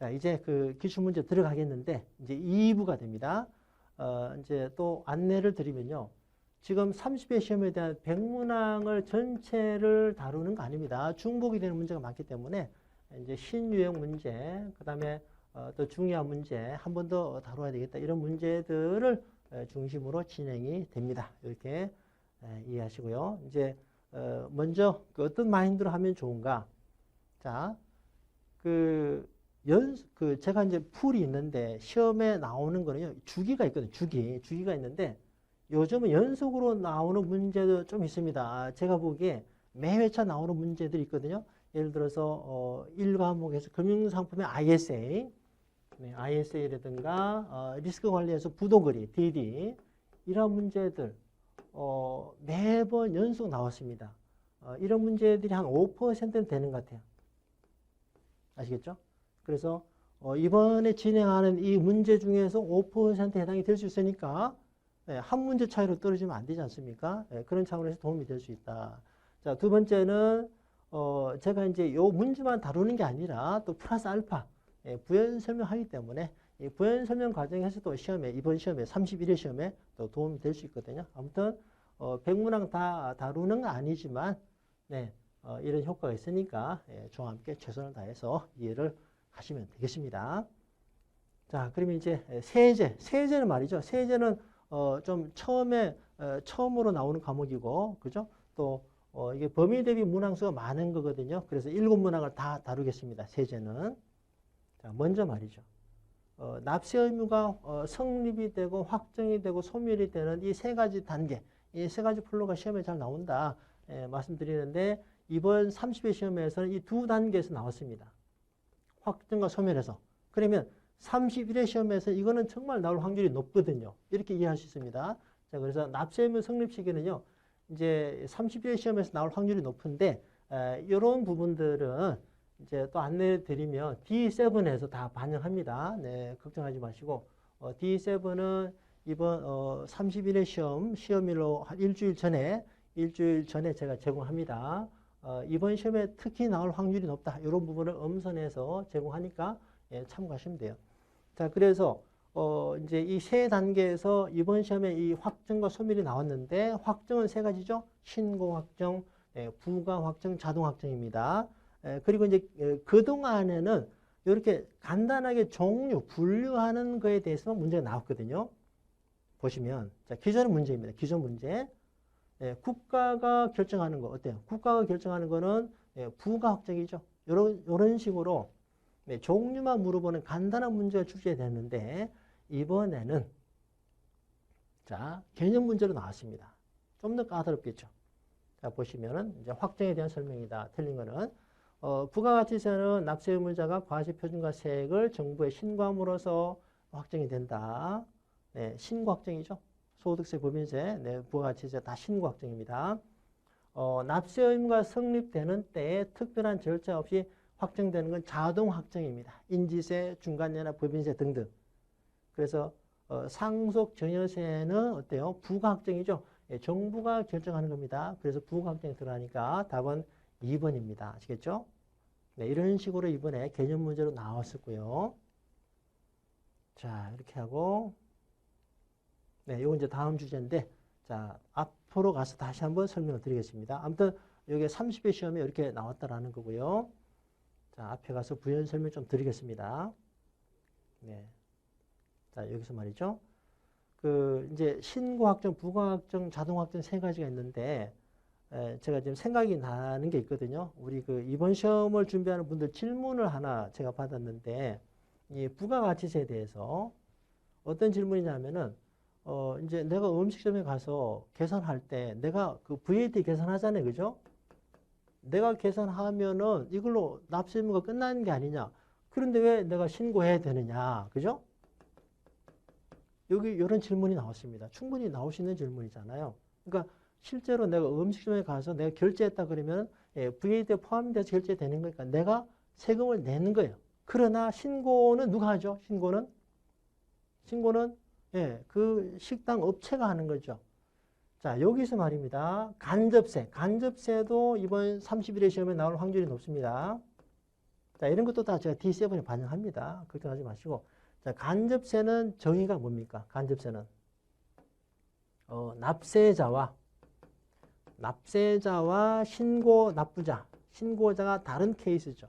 자, 이제 그 기출문제 들어가겠는데, 이제 2부가 됩니다. 이제 또 안내를 드리면요. 지금 30회 시험에 대한 백문항을 전체를 다루는 거 아닙니다. 중복이 되는 문제가 많기 때문에 이제 신유형 문제, 그 다음에 또 중요한 문제 한 번 더 다뤄야 되겠다. 이런 문제들을 중심으로 진행이 됩니다. 이렇게 이해하시고요. 이제 먼저 그 어떤 마인드로 하면 좋은가? 자, 제가 이제 풀이 있는데 시험에 나오는 거는요, 주기가 있거든요. 주기가 있는데 요즘은 연속으로 나오는 문제도 좀 있습니다. 제가 보기에 매 회차 나오는 문제들이 있거든요. 예를 들어서 1과목에서 금융상품의 ISA, ISA라든가 리스크 관리에서 부도거리, DD 이런 문제들 매번 연속 나왔습니다. 이런 문제들이 한 5%는 되는 것 같아요. 아시겠죠? 그래서 이번에 진행하는 이 문제 중에서 5%에 해당이 될 수 있으니까 한 문제 차이로 떨어지면 안 되지 않습니까? 그런 차원에서 도움이 될 수 있다. 자, 두 번째는 제가 이제 요 문제만 다루는 게 아니라 또 플러스 알파 부연 설명하기 때문에 이 부연 설명 과정에서도 이번 시험에 31회 시험에 또 도움이 될 수 있거든요. 아무튼 백문항 다 다루는 건 아니지만 이런 효과가 있으니까 저와 함께 최선을 다해서 이해를 하시면 되겠습니다. 자, 그러면 이제 세제는 말이죠. 세제는 좀 처음으로 나오는 과목이고, 그죠? 또 이게 범위 대비 문항수가 많은 거거든요. 그래서 7문항을 다 다루겠습니다. 세제는. 자, 먼저 말이죠. 납세 의무가 성립이 되고 확정이 되고 소멸이 되는 이 세 가지 단계, 이 세 가지 플로가 시험에 잘 나온다 말씀드리는데 이번 30회 시험에서는 이 두 단계에서 나왔습니다. 확정과 소멸에서. 그러면 31회 시험에서 이거는 정말 나올 확률이 높거든요. 이렇게 이해할 수 있습니다. 자, 그래서 납세 의무 성립 시기는요, 이제 31회 시험에서 나올 확률이 높은데 이런 부분들은 이제 또 안내 드리면 D7에서 다 반영합니다. 네, 걱정하지 마시고 D7은 이번 31회 시험일로 한 일주일 전에 제가 제공합니다. 이번 시험에 특히 나올 확률이 높다. 이런 부분을 엄선해서 제공하니까 참고하시면 돼요. 자, 그래서 이제 이 세 단계에서 이번 시험에 이 확정과 소멸이 나왔는데 확정은 세 가지죠. 신고 확정, 부가 확정, 자동 확정입니다. 그리고 이제 그동안에는 이렇게 간단하게 분류하는 거에 대해서 문제가 나왔거든요. 보시면 자, 기존 문제입니다. 기존 문제. 국가가 결정하는 거 어때요? 국가가 결정하는 거는 부가 확정이죠. 이런 식으로 종류만 물어보는 간단한 문제가 출제됐는데 이번에는 자, 개념 문제로 나왔습니다. 좀 더 까다롭겠죠. 자, 보시면은 이제 확정에 대한 설명이다. 틀린 거는 부가가치세는 납세 의무자가 과세표준과세액을 정부에 신고함으로써 확정이 된다. 네, 신고 확정이죠. 소득세, 법인세, 부가가치세 다 신고 확정입니다. 납세 의무가 성립되는 때에 특별한 절차 없이 확정되는 건 자동 확정입니다. 인지세, 중간연합, 법인세 등등. 그래서 상속 증여세는 어때요? 부가 확정이죠. 정부가 결정하는 겁니다. 그래서 부가 확정이 들어가니까 답은 2번입니다. 아시겠죠? 네, 이런 식으로 이번에 개념 문제로 나왔었고요. 자, 이렇게 하고 네, 이건 이제 다음 주제인데 자, 앞으로 가서 다시 한번 설명을 드리겠습니다. 아무튼 여기 30회 시험에 이렇게 나왔다라는 거고요. 자, 앞에 가서 부연 설명 좀 드리겠습니다. 네. 자, 여기서 말이죠. 이제 신고 확정, 부가 확정, 자동 확정 세 가지가 있는데 제가 지금 생각이 나는 게 있거든요. 우리 이번 시험을 준비하는 분들 질문을 하나 제가 받았는데 이 부가가치세에 대해서 어떤 질문이냐면은 이제 내가 음식점에 가서 계산할 때 내가 그 VAT 계산하잖아요. 그죠? 내가 계산하면은 이걸로 납세 의무가 끝나는 게 아니냐. 그런데 왜 내가 신고해야 되느냐. 그죠? 여기 이런 질문이 나왔습니다. 충분히 나올 수 있는 질문이잖아요. 그러니까 실제로 내가 음식점에 가서 내가 결제했다 그러면 VAT에 포함돼서 결제되는 거니까 내가 세금을 내는 거예요. 그러나 신고는 누가 하죠? 신고는 그 식당 업체가 하는 거죠. 자, 여기서 말입니다. 간접세도 이번 31회 시험에 나올 확률이 높습니다. 자, 이런 것도 다 제가 D7에 반영합니다. 걱정하지 마시고. 자, 간접세는 정의가 뭡니까? 간접세는 납세자와 신고 납부자, 신고자가 다른 케이스죠.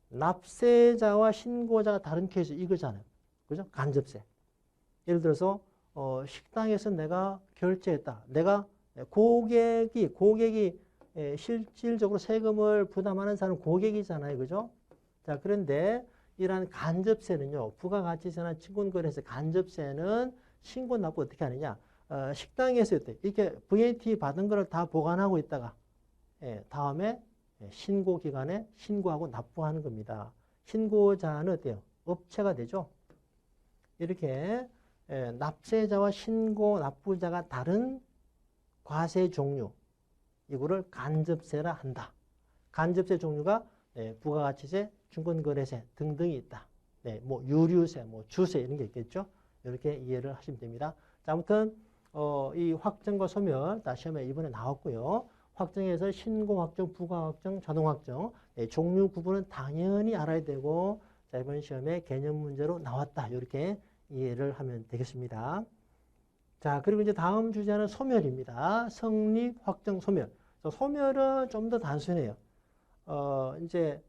납세자와 신고자가 다른 케이스 이거잖아요. 그죠? 간접세. 예를 들어서 식당에서 내가 결제했다. 내가 고객이 실질적으로 세금을 부담하는 사람은 고객이잖아요. 그죠? 자, 그런데 이러한 간접세는요. 부가가치세나 친권거래세 간접세는 신고 납부 어떻게 하느냐. 식당에서 이렇게 VAT 받은 거를 다 보관하고 있다가 다음에 신고기간에 신고하고 납부하는 겁니다. 신고자는 어때요? 업체가 되죠. 이렇게 납세자와 신고 납부자가 다른 과세 종류, 이거를 간접세라 한다. 간접세 종류가 부가가치세, 증권거래세 등등이 있다. 뭐 유류세, 뭐 주세 이런 게 있겠죠. 이렇게 이해를 하시면 됩니다. 자, 아무튼 이 확정과 소멸 다 시험에 이번에 나왔고요. 확정에서 신고 확정, 부가 확정, 자동 확정 종류 구분은 당연히 알아야 되고, 자, 이번 시험에 개념 문제로 나왔다. 이렇게 이해를 하면 되겠습니다. 자, 그리고 이제 다음 주제는 소멸입니다. 성립, 확정, 소멸. 소멸은 좀 더 단순해요. 이제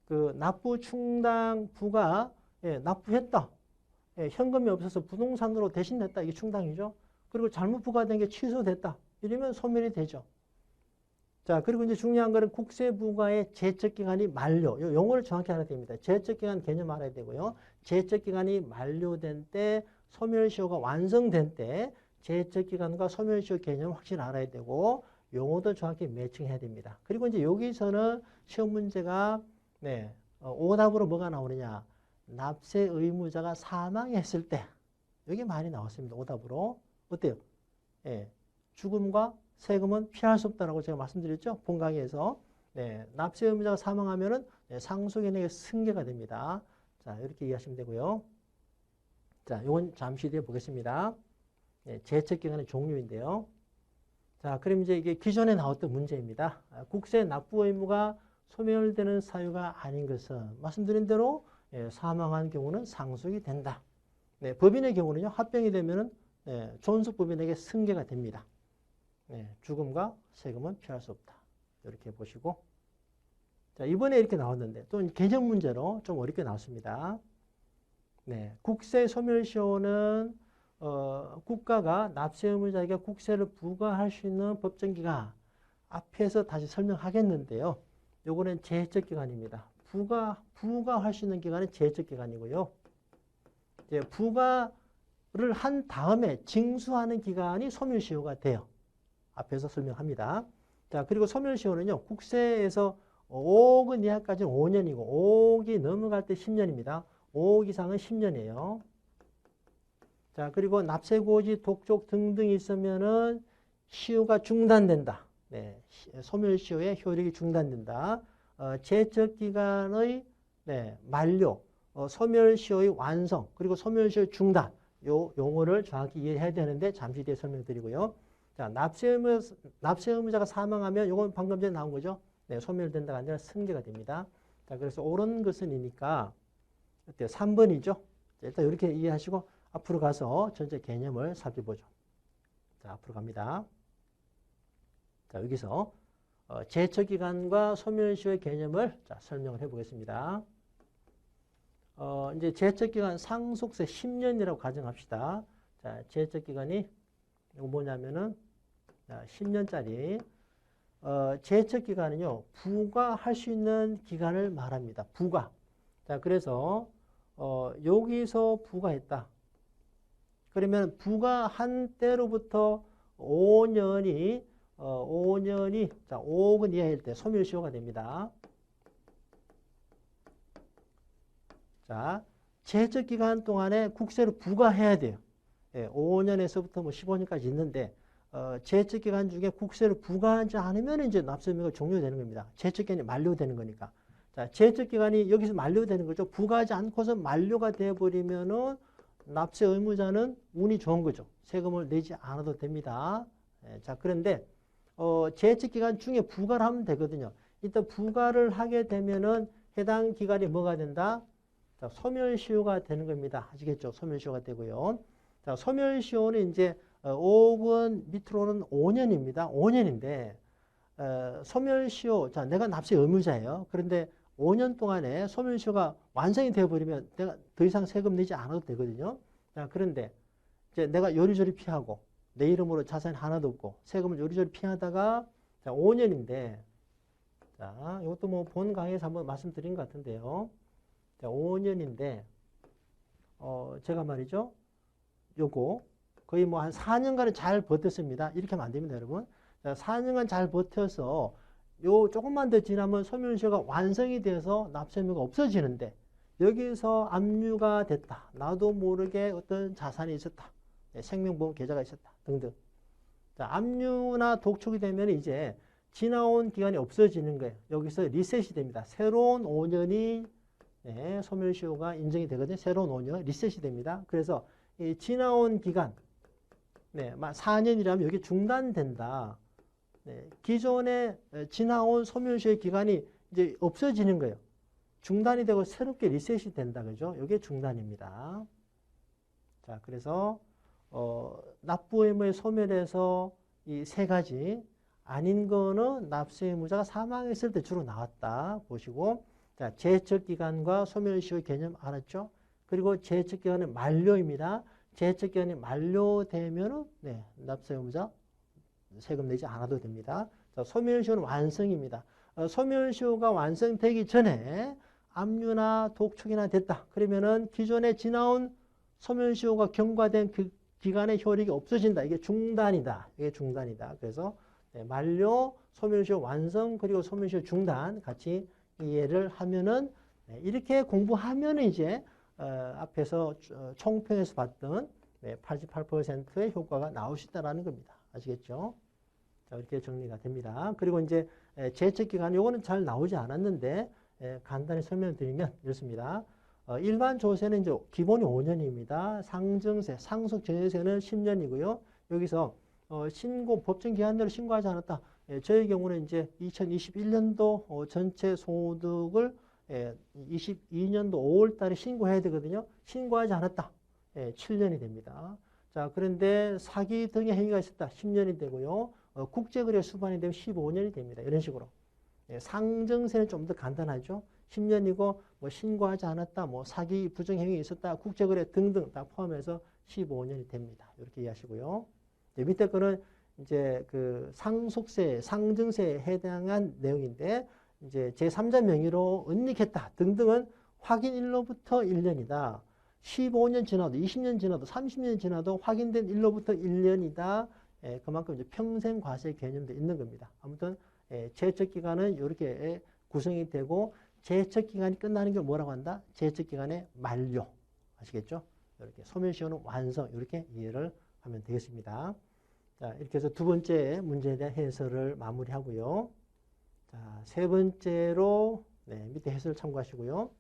그 납부 충당 부가 납부했다. 현금이 없어서 부동산으로 대신했다. 이게 충당이죠. 그리고 잘못 부과된 게 취소됐다. 이러면 소멸이 되죠. 자, 그리고 이제 중요한 거는 국세부가의 제척기간이 만료. 요 용어를 정확히 알아야 됩니다. 제척기간 개념 알아야 되고요. 제척기간이 만료된 때, 소멸시효가 완성된 때, 제척기간과 소멸시효 개념 확실히 알아야 되고, 용어도 정확히 매칭해야 됩니다. 그리고 이제 여기서는 시험 문제가 오답으로 뭐가 나오느냐. 납세 의무자가 사망했을 때, 여기 많이 나왔습니다. 오답으로. 어때요? 죽음과 세금은 피할 수 없다라고 제가 말씀드렸죠. 본 강의에서. 납세 의무자가 사망하면은 상속인에게 승계가 됩니다. 자, 이렇게 이해하시면 되고요. 자, 이건 잠시 뒤에 보겠습니다. 제척기간의 종류인데요. 자, 그럼 이제 이게 기존에 나왔던 문제입니다. 국세 납부 의무가 소멸되는 사유가 아닌 것은 말씀드린 대로 사망한 경우는 상속이 된다. 법인의 경우는요, 합병이 되면은 존속법인에게 승계가 됩니다. 죽음과 세금은 피할 수 없다. 이렇게 보시고. 자, 이번에 이렇게 나왔는데 또 개념 문제로 좀 어렵게 나왔습니다. 국세 소멸시효는 국가가 납세 의무자에게 국세를 부과할 수 있는 법정기간, 앞에서 다시 설명하겠는데요. 요거는 제척기간입니다. 부과할 수 있는 기간은 제척기간이고요. 부과를 한 다음에 징수하는 기간이 소멸시효가 돼요. 앞에서 설명합니다. 자, 그리고 소멸시효는요, 국세에서 5억 원 이하까지는 5년이고, 5억이 넘어갈 때 10년입니다. 5억 이상은 10년이에요. 자, 그리고 납세고지, 독촉 등등이 있으면은 시효가 중단된다. 소멸시효의 효력이 중단된다. 제척기간의 만료, 소멸시효의 완성, 그리고 소멸시효의 중단. 요 용어를 정확히 이해해야 되는데 잠시 뒤에 설명드리고요. 자, 납세 의무자가 사망하면 요건 방금 전에 나온 거죠. 소멸된다가 아니라 승계가 됩니다. 자, 그래서 옳은 것은이니까 어때요? 3번이죠. 일단 이렇게 이해하시고 앞으로 가서 전체 개념을 살펴보죠. 자, 앞으로 갑니다. 자, 여기서 제척기간과 소멸시효의 개념을 설명을 해보겠습니다. 이제 제척기간 상속세 10년이라고 가정합시다. 자, 제척기간이 뭐냐면은 10년짜리 제척기간은요, 부과할 수 있는 기간을 말합니다. 부과. 자, 그래서 여기서 부과했다. 그러면 부과한 때로부터 5년이 자, 5억 원 이하일 때 소멸시효가 됩니다. 자, 제척기간 동안에 국세를 부과해야 돼요. 5년에서부터 뭐 15년까지 있는데 제척기간 중에 국세를 부과하지 않으면 이제 납세 의무가 종료되는 겁니다. 제척기간이 만료되는 거니까. 자, 제척기간이 여기서 만료되는 거죠. 부과하지 않고서 만료가 되어버리면은 납세 의무자는 운이 좋은 거죠. 세금을 내지 않아도 됩니다. 자, 그런데 제척기간 중에 부과를 하면 되거든요. 일단 부과를 하게 되면은 해당 기간이 뭐가 된다? 자, 소멸시효가 되는 겁니다. 아시겠죠? 소멸시효가 되고요. 자, 소멸시효는 이제 5억원 밑으로는 5년입니다. 5년인데 소멸시효, 자, 내가 납세 의무자예요. 그런데 5년 동안에 소멸시효가 완성이 되어버리면 내가 더 이상 세금 내지 않아도 되거든요. 자, 그런데 이제 내가 요리조리 피하고 내 이름으로 자산이 하나도 없고 세금을 요리조리 피하다가 자, 5년인데 자, 이것도 뭐 본 강의에서 한번 말씀드린 것 같은데요. 자, 5년인데 제가 말이죠. 요거 거의 뭐 한 4년간은 잘 버텼습니다. 이렇게 하면 안 됩니다, 여러분. 자, 4년간 잘 버텨서 요 조금만 더 지나면 소멸시효가 완성이 돼서 납세 의무가 없어지는데 여기서 압류가 됐다. 나도 모르게 어떤 자산이 있었다. 생명보험 계좌가 있었다. 등등. 자, 압류나 독촉이 되면 이제 지나온 기간이 없어지는 거예요. 여기서 리셋이 됩니다. 새로운 5년이 소멸시효가 인정이 되거든요. 새로운 5년 리셋이 됩니다. 그래서 이 지나온 기간 4년이라면 여기 중단된다. 기존에 지나온 소멸시효 기간이 이제 없어지는 거예요. 중단이 되고 새롭게 리셋이 된다. 그죠? 이게 중단입니다. 자, 그래서 납부 의무의 소멸에서 이 세 가지 아닌 거는 납세 의무자가 사망했을 때 주로 나왔다. 보시고 자, 제척 기간과 소멸시효 개념 알았죠? 그리고 제척 기간의 만료입니다. 제척 기간이 만료되면은 납세 의무자 세금 내지 않아도 됩니다. 자, 소멸시효는 완성입니다. 소멸시효가 완성되기 전에 압류나 독촉이나 됐다. 그러면은 기존에 지나온 소멸시효가 경과된 그 기간의 효력이 없어진다. 이게 중단이다. 이게 중단이다. 그래서 만료, 소멸시효 완성, 그리고 소멸시효 중단 같이 이해를 하면은 이렇게 공부하면은 이제 앞에서 총평에서 봤던 88%의 효과가 나올 수 있다라는 겁니다. 아시겠죠? 자, 이렇게 정리가 됩니다. 그리고 이제 제척 기간, 요거는 잘 나오지 않았는데 간단히 설명드리면 이렇습니다. 일반 조세는 이제 기본이 5년입니다. 상증세, 상속전세는 10년이고요. 여기서 신고, 법정 기한내로 신고하지 않았다. 저의 경우는 이제 2021년도 전체 소득을 22년도 5월 달에 신고해야 되거든요. 신고하지 않았다. 7년이 됩니다. 자, 그런데 사기 등의 행위가 있었다. 10년이 되고요. 국제거래 수반이 되면 15년이 됩니다. 이런 식으로. 상증세는 좀 더 간단하죠. 10년이고 뭐 신고하지 않았다, 뭐 사기 부정 행위 있었다, 국제거래 등등 다 포함해서 15년이 됩니다. 이렇게 이해하시고요. 밑에 거는 이제 그 상속세, 상증세에 해당한 내용인데 이제 제3자 명의로 은닉했다 등등은 확인일로부터 1년이다. 15년 지나도 20년 지나도 30년 지나도 확인된 일로부터 1년이다. 그만큼 이제 평생 과세 개념도 있는 겁니다. 아무튼 제척 기간은 이렇게 구성이 되고 제척 기간이 끝나는 게 뭐라고 한다? 제척 기간의 만료. 아시겠죠? 이렇게 소멸시효는 완성. 이렇게 이해를 하면 되겠습니다. 자, 이렇게 해서 두 번째 문제에 대한 해설을 마무리하고요. 자, 세 번째로 밑에 해설 참고하시고요.